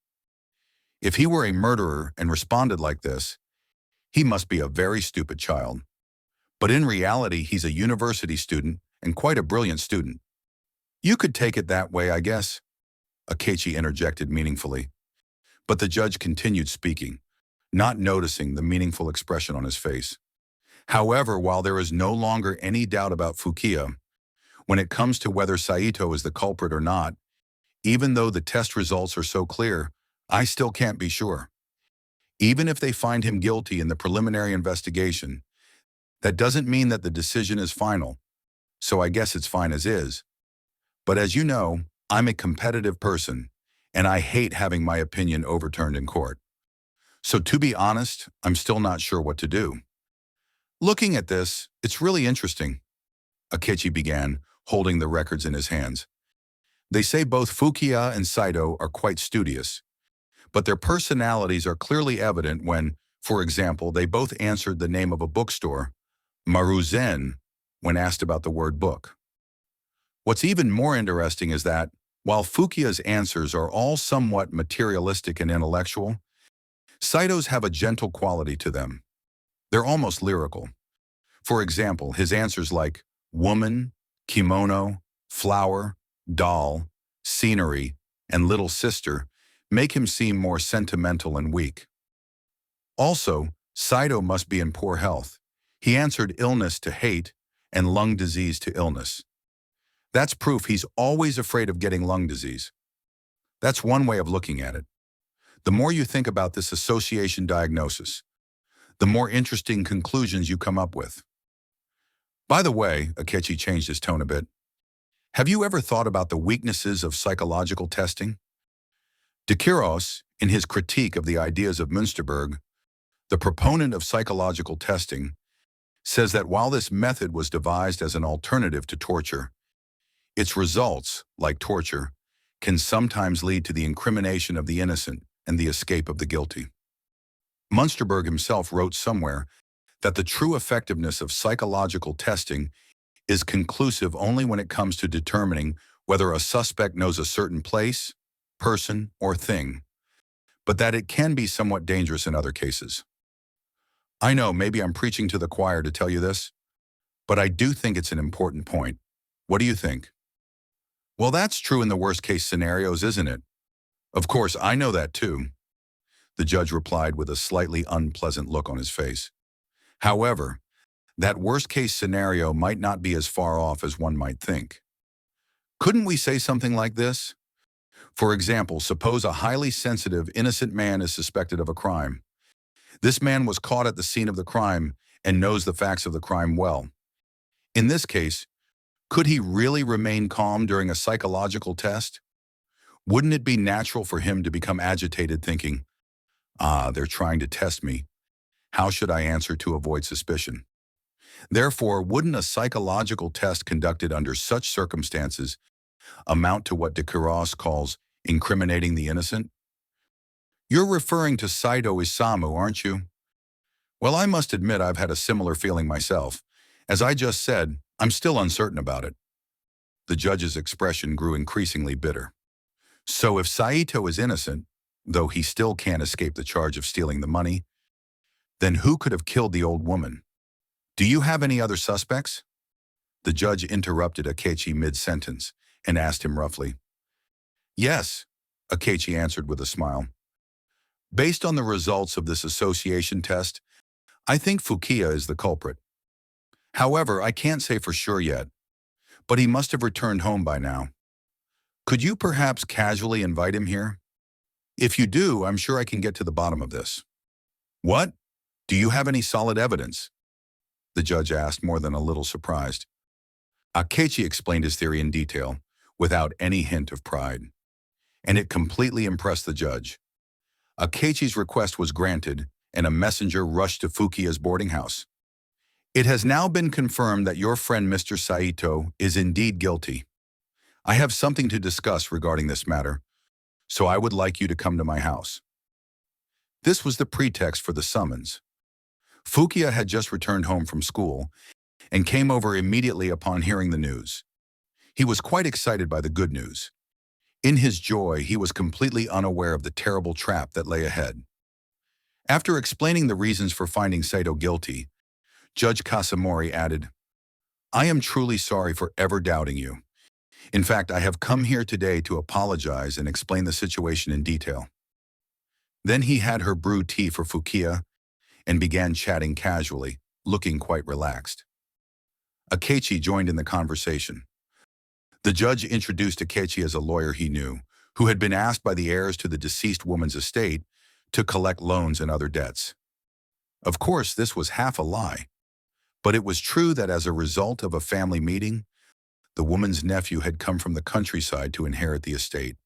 If he were a murderer and responded like this, he must be a very stupid child. But in reality, he's a university student and quite a brilliant student. You could take it that way, I guess, Akechi interjected meaningfully. But the judge continued speaking, not noticing the meaningful expression on his face. However, while there is no longer any doubt about Fukiya, when it comes to whether Saito is the culprit or not, even though the test results are so clear, I still can't be sure. Even if they find him guilty in the preliminary investigation, that doesn't mean that the decision is final, so I guess it's fine as is. But as you know, I'm a competitive person, and I hate having my opinion overturned in court. So to be honest, I'm still not sure what to do. Looking at this, it's really interesting, Akechi began, holding the records in his hands. They say both Fukiya and Saito are quite studious, but their personalities are clearly evident when, for example, they both answered the name of a bookstore, Maruzen, when asked about the word book. What's even more interesting is that, while Fukiya's answers are all somewhat materialistic and intellectual, Saito's have a gentle quality to them. They're almost lyrical. For example, his answers like woman, kimono, flower, doll, scenery, and little sister make him seem more sentimental and weak. Also, Saito must be in poor health. He answered illness to hate and lung disease to illness. That's proof he's always afraid of getting lung disease. That's one way of looking at it. The more you think about this association diagnosis, the more interesting conclusions you come up with. By the way, Akechi changed his tone a bit. Have you ever thought about the weaknesses of psychological testing? De Quiros, in his critique of the ideas of Münsterberg, the proponent of psychological testing, says that while this method was devised as an alternative to torture, its results, like torture, can sometimes lead to the incrimination of the innocent and the escape of the guilty. Münsterberg himself wrote somewhere that the true effectiveness of psychological testing is conclusive only when it comes to determining whether a suspect knows a certain place, person, or thing, but that it can be somewhat dangerous in other cases. I know maybe I'm preaching to the choir to tell you this, but I do think it's an important point. What do you think? Well, that's true in the worst-case scenarios, isn't it? Of course, I know that too, the judge replied with a slightly unpleasant look on his face. However, that worst-case scenario might not be as far off as one might think. Couldn't we say something like this? For example, suppose a highly sensitive, innocent man is suspected of a crime. This man was caught at the scene of the crime and knows the facts of the crime well. In this case, could he really remain calm during a psychological test? Wouldn't it be natural for him to become agitated, thinking, they're trying to test me. How should I answer to avoid suspicion? Therefore, wouldn't a psychological test conducted under such circumstances amount to what de Quiros calls incriminating the innocent? You're referring to Saito Isamu, aren't you? Well, I must admit I've had a similar feeling myself. As I just said, I'm still uncertain about it. The judge's expression grew increasingly bitter. So if Saito is innocent, though he still can't escape the charge of stealing the money, then who could have killed the old woman? Do you have any other suspects? The judge interrupted Akechi mid-sentence and asked him roughly. Yes, Akechi answered with a smile. Based on the results of this association test, I think Fukiya is the culprit. However, I can't say for sure yet, but he must have returned home by now. Could you perhaps casually invite him here? If you do, I'm sure I can get to the bottom of this. What? Do you have any solid evidence? The judge asked, more than a little surprised. Akechi explained his theory in detail, without any hint of pride. And it completely impressed the judge. Akechi's request was granted, and a messenger rushed to Fukiya's boarding house. It has now been confirmed that your friend Mr. Saito is indeed guilty. I have something to discuss regarding this matter, so I would like you to come to my house. This was the pretext for the summons. Fukia had just returned home from school and came over immediately upon hearing the news. He was quite excited by the good news. In his joy, he was completely unaware of the terrible trap that lay ahead. After explaining the reasons for finding Saito guilty, Judge Kasamori added, "I am truly sorry for ever doubting you. In fact, I have come here today to apologize and explain the situation in detail." Then he had her brew tea for Fukia and began chatting casually, looking quite relaxed. Akechi joined in the conversation. The judge introduced Akechi as a lawyer he knew, who had been asked by the heirs to the deceased woman's estate to collect loans and other debts. Of course, this was half a lie, but it was true that as a result of a family meeting, the woman's nephew had come from the countryside to inherit the estate.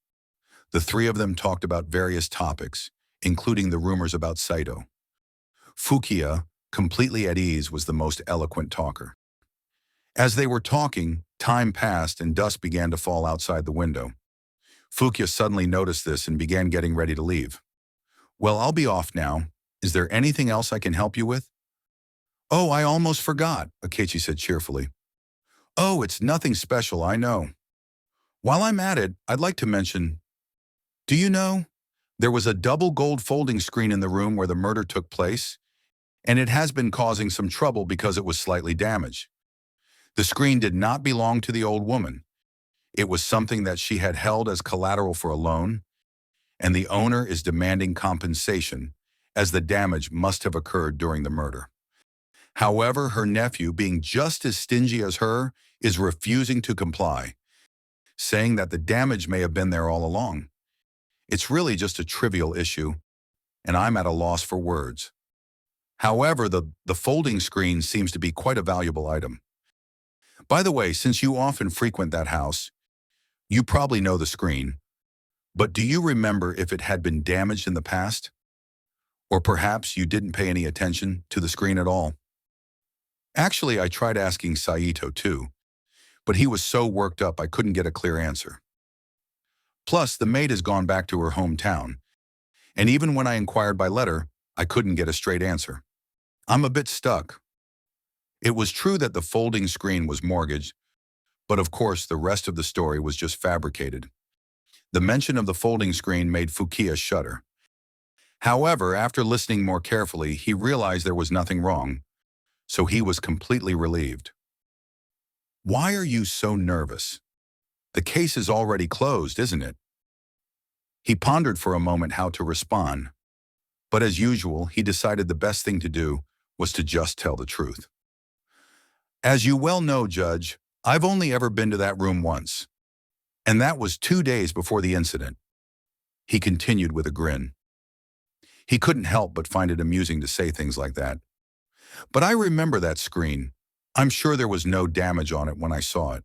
The three of them talked about various topics, including the rumors about Saito. Fukia, completely at ease, was the most eloquent talker. As they were talking, time passed and dust began to fall outside the window. Fukia suddenly noticed this and began getting ready to leave. "Well, I'll be off now. Is there anything else I can help you with?" "Oh, I almost forgot," Akechi said cheerfully. "Oh, it's nothing special, I know. While I'm at it, I'd like to mention, do you know, there was a double gold folding screen in the room where the murder took place, and it has been causing some trouble because it was slightly damaged. The screen did not belong to the old woman. It was something that she had held as collateral for a loan, and the owner is demanding compensation, as the damage must have occurred during the murder. However, her nephew, being just as stingy as her, is refusing to comply, saying that the damage may have been there all along. It's really just a trivial issue, and I'm at a loss for words. However, the folding screen seems to be quite a valuable item. By the way, since you often frequent that house, you probably know the screen, but do you remember if it had been damaged in the past? Or perhaps you didn't pay any attention to the screen at all?" Actually, I tried asking Saito too, but he was so worked up I couldn't get a clear answer. Plus, the maid has gone back to her hometown, and even when I inquired by letter, I couldn't get a straight answer. I'm a bit stuck. It was true that the folding screen was mortgaged, but of course the rest of the story was just fabricated. The mention of the folding screen made Fukia shudder. However, after listening more carefully, he realized there was nothing wrong, so he was completely relieved. "Why are you so nervous? The case is already closed, isn't it?" He pondered for a moment how to respond, but as usual, he decided the best thing to do was to just tell the truth. "As you well know, Judge, I've only ever been to that room once, and that was 2 days before the incident," he continued with a grin. He couldn't help but find it amusing to say things like that. "But I remember that screen. I'm sure there was no damage on it when I saw it."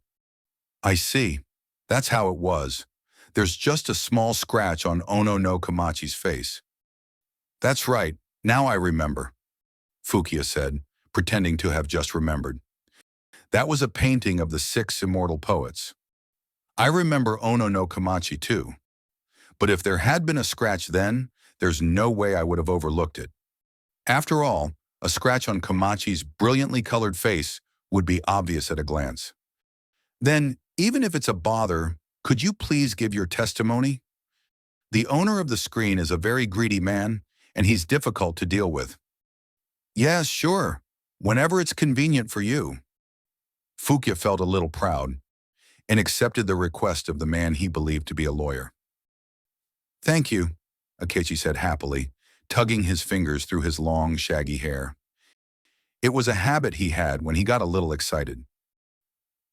"I see. That's how it was. There's just a small scratch on Ono no Komachi's face." "That's right. Now I remember," Fukia said, pretending to have just remembered. "That was a painting of the 6 immortal poets. I remember Ono no Komachi too. But if there had been a scratch then, there's no way I would have overlooked it. After all, a scratch on Komachi's brilliantly colored face would be obvious at a glance. Then, even if it's a bother, could you please give your testimony? The owner of the screen is a very greedy man, and he's difficult to deal with." "Yes, sure. Whenever it's convenient for you." Fukia felt a little proud and accepted the request of the man he believed to be a lawyer. "Thank you," Akechi said happily, tugging his fingers through his long, shaggy hair. It was a habit he had when he got a little excited.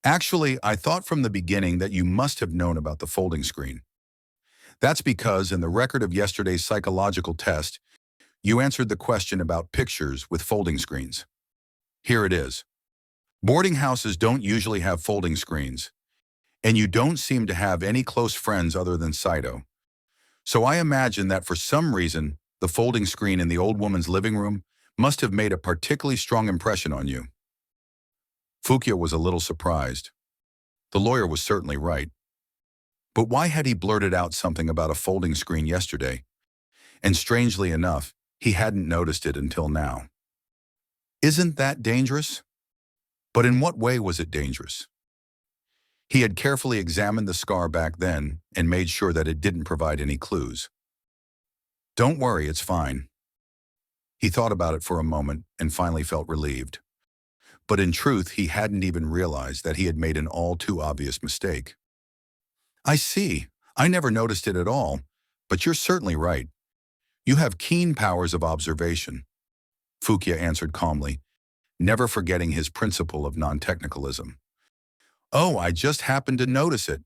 "Actually, I thought from the beginning that you must have known about the folding screen. That's because in the record of yesterday's psychological test, you answered the question about pictures with folding screens. Here it is. Boarding houses don't usually have folding screens, and you don't seem to have any close friends other than Saito. So I imagine that for some reason, the folding screen in the old woman's living room must have made a particularly strong impression on you." Fukia was a little surprised. The lawyer was certainly right. But why had he blurted out something about a folding screen yesterday? And strangely enough, he hadn't noticed it until now. Isn't that dangerous? But in what way was it dangerous? He had carefully examined the scar back then and made sure that it didn't provide any clues. Don't worry, it's fine. He thought about it for a moment and finally felt relieved. But in truth, he hadn't even realized that he had made an all too obvious mistake. I see. I never noticed it at all, but you're certainly right. You have keen powers of observation, Fukia answered calmly, never forgetting his principle of non-technicalism. Oh, I just happened to notice it,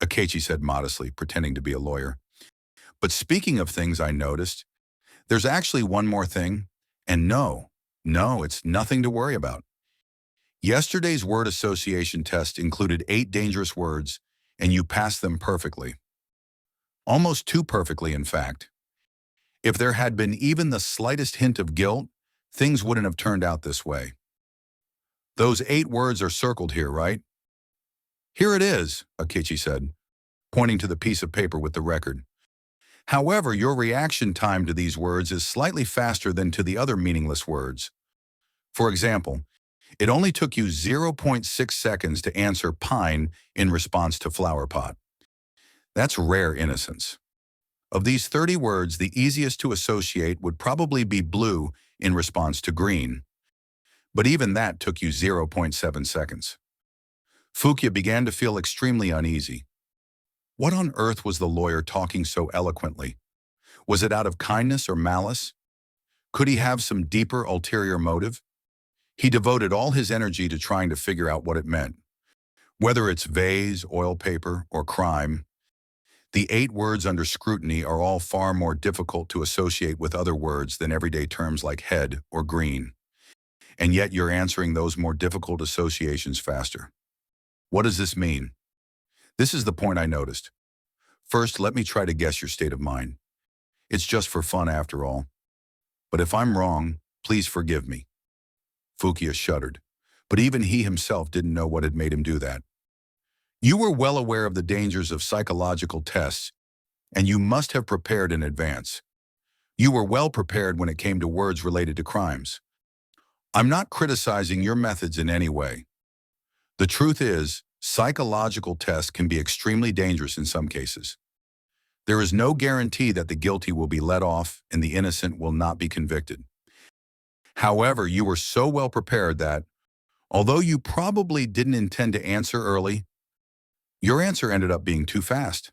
Akechi said modestly, pretending to be a lawyer. But speaking of things I noticed, there's actually one more thing, and no, it's nothing to worry about. Yesterday's word association test included 8 dangerous words, and you passed them perfectly. Almost too perfectly, in fact. If there had been even the slightest hint of guilt, things wouldn't have turned out this way. Those 8 words are circled here, right? Here it is, Akechi said, pointing to the piece of paper with the record. However, your reaction time to these words is slightly faster than to the other meaningless words. For example, it only took you 0.6 seconds to answer pine in response to flower pot. That's rare innocence. Of these 30 words, the easiest to associate would probably be blue in response to green. But even that took you 0.7 seconds. Fukia began to feel extremely uneasy. What on earth was the lawyer talking so eloquently? Was it out of kindness or malice? Could he have some deeper ulterior motive? He devoted all his energy to trying to figure out what it meant. Whether it's vase, oil paper, or crime, the 8 words under scrutiny are all far more difficult to associate with other words than everyday terms like head or green. And yet you're answering those more difficult associations faster. What does this mean? This is the point I noticed. First, let me try to guess your state of mind. It's just for fun after all. But if I'm wrong, please forgive me. Fukia shuddered, but even he himself didn't know what had made him do that. You were well aware of the dangers of psychological tests, and you must have prepared in advance. You were well prepared when it came to words related to crimes. I'm not criticizing your methods in any way. The truth is, psychological tests can be extremely dangerous in some cases. There is no guarantee that the guilty will be let off and the innocent will not be convicted. However, you were so well prepared that, although you probably didn't intend to answer early, your answer ended up being too fast.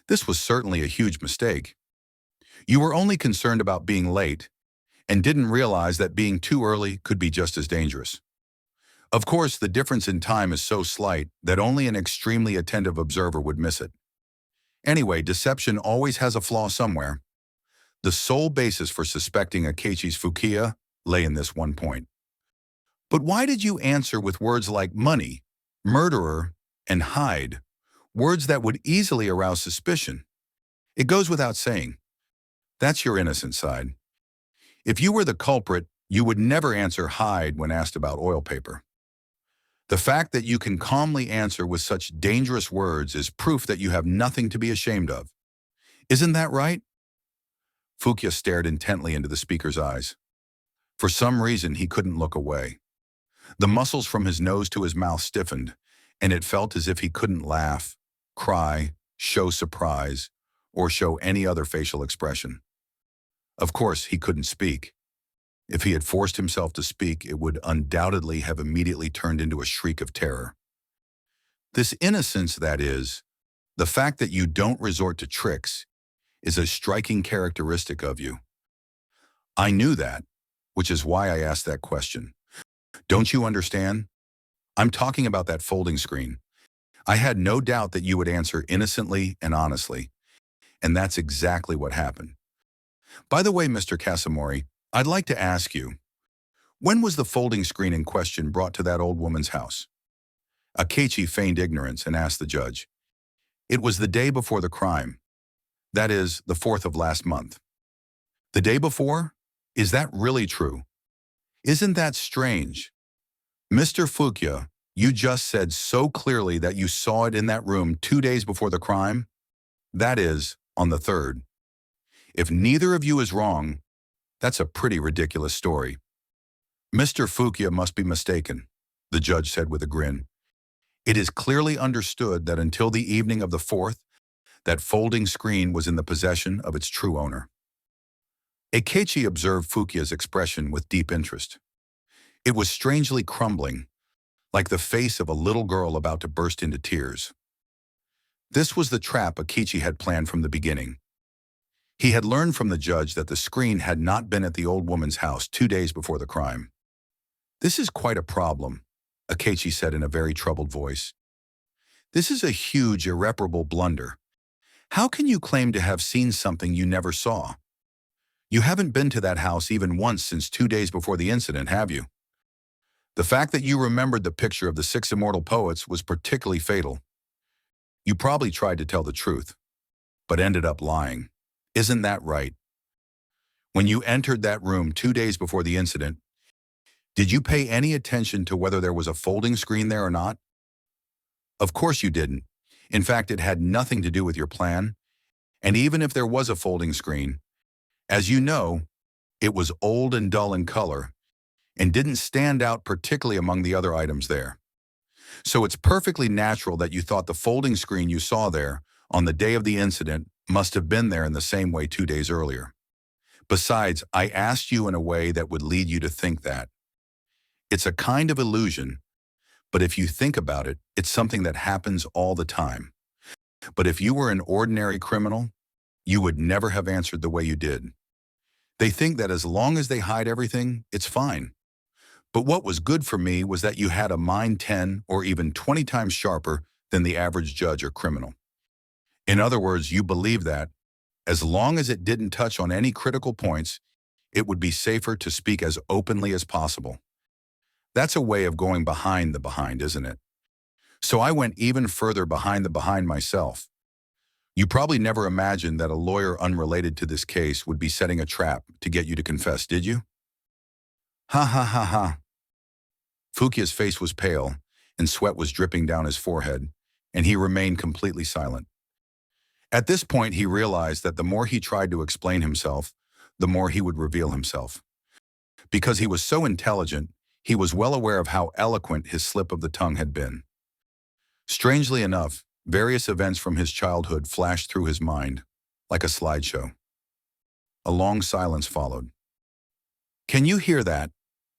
This was certainly a huge mistake. You were only concerned about being late and didn't realize that being too early could be just as dangerous. Of course, the difference in time is so slight that only an extremely attentive observer would miss it. Anyway, deception always has a flaw somewhere. The sole basis for suspecting Akechi's Fukia lay in this one point. But why did you answer with words like money, murderer, and hide, words that would easily arouse suspicion? It goes without saying. That's your innocent side. If you were the culprit, you would never answer hide when asked about oil paper. The fact that you can calmly answer with such dangerous words is proof that you have nothing to be ashamed of. Isn't that right? Fukia stared intently into the speaker's eyes. For some reason, he couldn't look away. The muscles from his nose to his mouth stiffened, and it felt as if he couldn't laugh, cry, show surprise, or show any other facial expression. Of course, he couldn't speak. If he had forced himself to speak, it would undoubtedly have immediately turned into a shriek of terror. This innocence, that is, the fact that you don't resort to tricks, is a striking characteristic of you. I knew that, which is why I asked that question. Don't you understand? I'm talking about that folding screen. I had no doubt that you would answer innocently and honestly, and that's exactly what happened. By the way, Mr. Casamori, I'd like to ask you, when was the folding screen in question brought to that old woman's house? Akechi feigned ignorance and asked the judge. It was the day before the crime. That is, the 4th of last month. The day before? Is that really true? Isn't that strange? Mr. Fukia, you just said so clearly that you saw it in that room 2 days before the crime. That is, on the 3rd. If neither of you is wrong, that's a pretty ridiculous story. Mr. Fukia must be mistaken, the judge said with a grin. It is clearly understood that until the evening of the 4th, that folding screen was in the possession of its true owner. Akechi observed Fukia's expression with deep interest. It was strangely crumbling, like the face of a little girl about to burst into tears. This was the trap Akechi had planned from the beginning. He had learned from the judge that the screen had not been at the old woman's house 2 days before the crime. This is quite a problem, Akechi said in a very troubled voice. This is a huge, irreparable blunder. How can you claim to have seen something you never saw? You haven't been to that house even once since 2 days before the incident, have you? The fact that you remembered the picture of the 6 immortal poets was particularly fatal. You probably tried to tell the truth, but ended up lying. Isn't that right? When you entered that room 2 days before the incident, did you pay any attention to whether there was a folding screen there or not? Of course you didn't. In fact, it had nothing to do with your plan. And even if there was a folding screen, as you know, it was old and dull in color and didn't stand out particularly among the other items there. So it's perfectly natural that you thought the folding screen you saw there on the day of the incident must have been there in the same way 2 days earlier. Besides, I asked you in a way that would lead you to think that. It's a kind of illusion, but if you think about it, it's something that happens all the time. But if you were an ordinary criminal, you would never have answered the way you did. They think that as long as they hide everything, it's fine. But what was good for me was that you had a mind 10 or even 20 times sharper than the average judge or criminal. In other words, you believe that, as long as it didn't touch on any critical points, it would be safer to speak as openly as possible. That's a way of going behind the behind, isn't it? So I went even further behind the behind myself. You probably never imagined that a lawyer unrelated to this case would be setting a trap to get you to confess, did you? Ha ha ha ha. Fukia's face was pale, and sweat was dripping down his forehead, and he remained completely silent. At this point, he realized that the more he tried to explain himself, the more he would reveal himself. Because he was so intelligent, he was well aware of how eloquent his slip of the tongue had been. Strangely enough, various events from his childhood flashed through his mind, like a slideshow. A long silence followed. "Can you hear that?"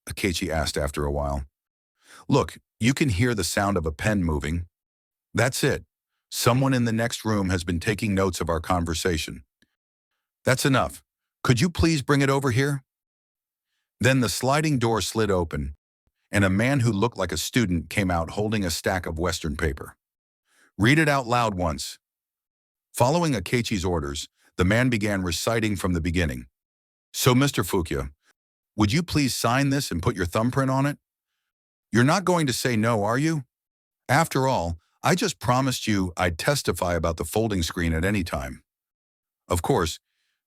Akechi asked after a while. "Look, you can hear the sound of a pen moving. That's it. Someone in the next room has been taking notes of our conversation. That's enough. Could you please bring it over here?" Then the sliding door slid open, and a man who looked like a student came out holding a stack of Western paper. "Read it out loud once." Following Akechi's orders, the man began reciting from the beginning. "So, Mr. Fukia, would you please sign this and put your thumbprint on it? You're not going to say no, are you? After all, I just promised you I'd testify about the folding screen at any time. Of course,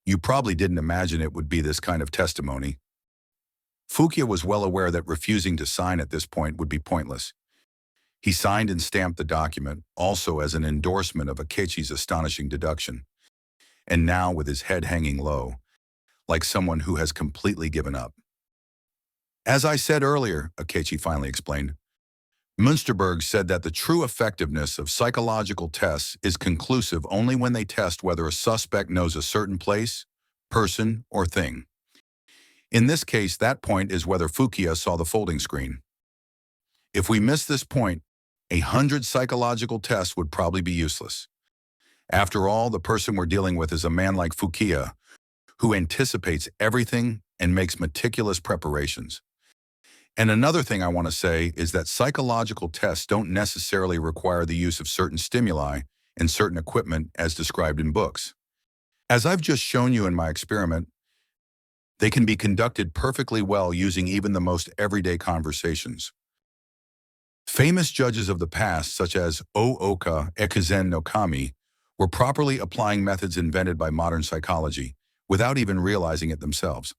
you probably didn't imagine it would be this kind of testimony." Fukia was well aware that refusing to sign at this point would be pointless. He signed and stamped the document, also as an endorsement of Akechi's astonishing deduction. And now, with his head hanging low, like someone who has completely given up. "As I said earlier," Akechi finally explained, Münsterberg said that the true effectiveness of psychological tests is conclusive only when they test whether a suspect knows a certain place, person, or thing. In this case, that point is whether Fukia saw the folding screen. If we miss this point, 100 psychological tests would probably be useless. After all, the person we're dealing with is a man like Fukia, who anticipates everything and makes meticulous preparations. And another thing I want to say is that psychological tests don't necessarily require the use of certain stimuli and certain equipment as described in books. As I've just shown you in my experiment, they can be conducted perfectly well using even the most everyday conversations. Famous judges of the past, such as Ooka Ekuzen no Kami, were properly applying methods invented by modern psychology without even realizing it themselves.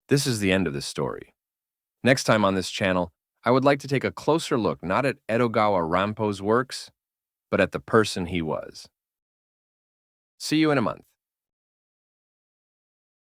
This is the end of this story. Next time on this channel, I would like to take a closer look not at Edogawa Rampo's works, but at the person he was. See you in a month.